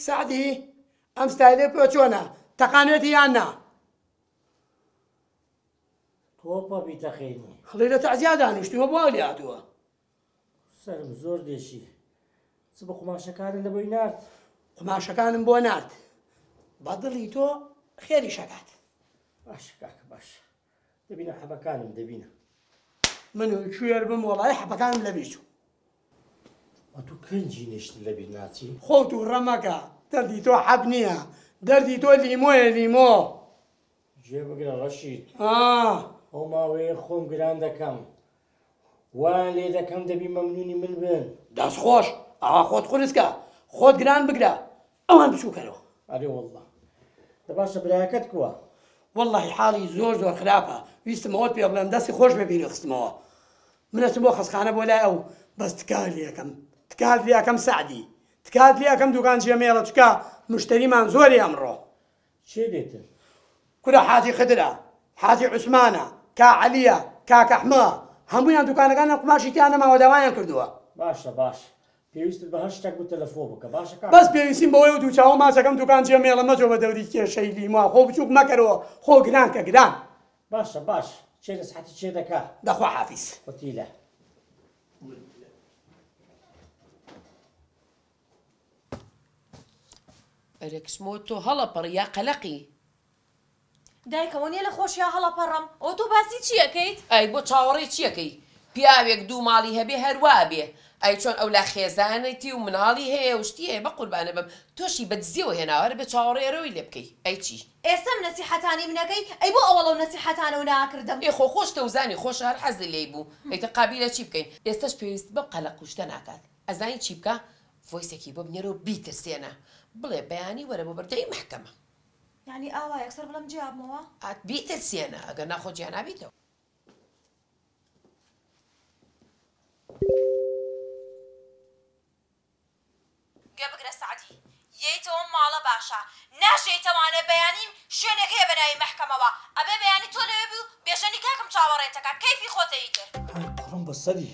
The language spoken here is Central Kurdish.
سعدی ئەم ستایلێ پێ چۆنە تەقانێتی یان نا؟ تۆپە بیتەقێنی هەڵێ لە تەعزیا دانیشتووە بۆ لێ هاتووە. سەرم زۆر دێشی چ بە قوماشەکانت لە بۆی نارد؟ قماشەکانم بۆ نارد بە دڵی تۆ خێری شەکات. باشە کاکە باشە دەبینە حەبەکانم دەبینە. من کوێر بم وەڵای حەبەکانم لە بیرچوو. تو کەنجی نێشت لە بیر ناچی؟ خۆت و ڕەمەکە دەردی تۆ حەب نییە دەردی تۆ لیمۆیە لیمۆ. گوێ بگرە ڕەشید ئەو ماوەیە خۆم گران دەکەم وان لێ دەکەم دەبی مەمنونی من بن. دەست خۆش ئاوا خۆت قورسکە خۆت گران بگرە ئەوان بچووکەرەوە. ئەرێ وەڵڵا دە باشە برایەکەت کووە؟ وەڵڵاهی حاڵی زۆر زۆر خراپە ویستم ئەوت پێ بڵێم دەستی خۆش ببینی خستمەوە. منەچم بۆ خەسخانە بۆ لای ئەو بەس تکات لێ یەکەم تکات لێ یەکەم سعدی تکات لێ یەکەم دوکان جێمێڵە چکە مشتریمان زۆری ئەمڕۆ. چێ دێتن؟ کورە حاجی خدرە حاجی عوسمانە کا عەلیە کاک ئەحمە هەموویان دوکانەکان قماشی تیان نەماوە داوایان کردووە. باشە باش پێویستت بە هەر شتێک بۆ تەلەفۆ بکە باشە کاکە؟ بەس پێویستیم بەوەی و دووچاوە ماچەکەم دوکان جێمێڵە مەجۆ بە دەوری کێشەی لیمۆ خۆ بچووک مەکەرەوە خۆ گران کە گران. باشە باش چێ نەسحەتی چێ دەکا؟ دەخوا حافیز وەتیلە. ئەرێکسمۆ تۆ هەڵەپەڕ یا قەلەقی؟ دایکەوە نیە لە خۆشییا هەڵەپەڕەم ئەو تۆ باسی چیەکەیت؟ ئەی بۆ چاوەڕێی چیەکەی؟ پیاوێک دوو ماڵی هەبێ هەروە بێ ئەی چۆن ئەو لا خێزانێتی و مناڵی هەیە و شتی هەیە بە قوربانە بم تۆشی بەدزیەوە هێناوەرە بە چاوەڕێرەوەی لێ بکەی ئەی چی؟ ئێستم نەسیحەتانی منەکەی ئەی بۆ ئەوەڵەو نەسیحەتانە و ناکردم. ئێ خۆ خۆش تەوزانی خۆش هەر حەزی لێی بوو ئەیتە قابیلە چی بکەین ئێستاش پێویست بە قەلەق کوشتە ناکات ئەزانی چی بکە فۆیسێکی بۆ بنێرەوە بیترسێنە بڵێ بەیانی وەرە بۆ بەردەی مەحکەمە. یعنی ئاوا یەکسەر بڵم جیابمەوە؟ ئات بیترسێنە ئەگەر ناخۆ جیا نابیتەوە. گوێ بگرە سعدی یەیتەوە ماڵە باشە ناژێتەوانێ بەیانیم شوێنێک هەیە بەناوی مەحکەمەوە ئەبێ بەیانی تۆ لەوێ بوو بێژەنی کاکەم چاوەڕێتەکە کەیفی خۆتە ئیتر. هەر پڕم بە سەری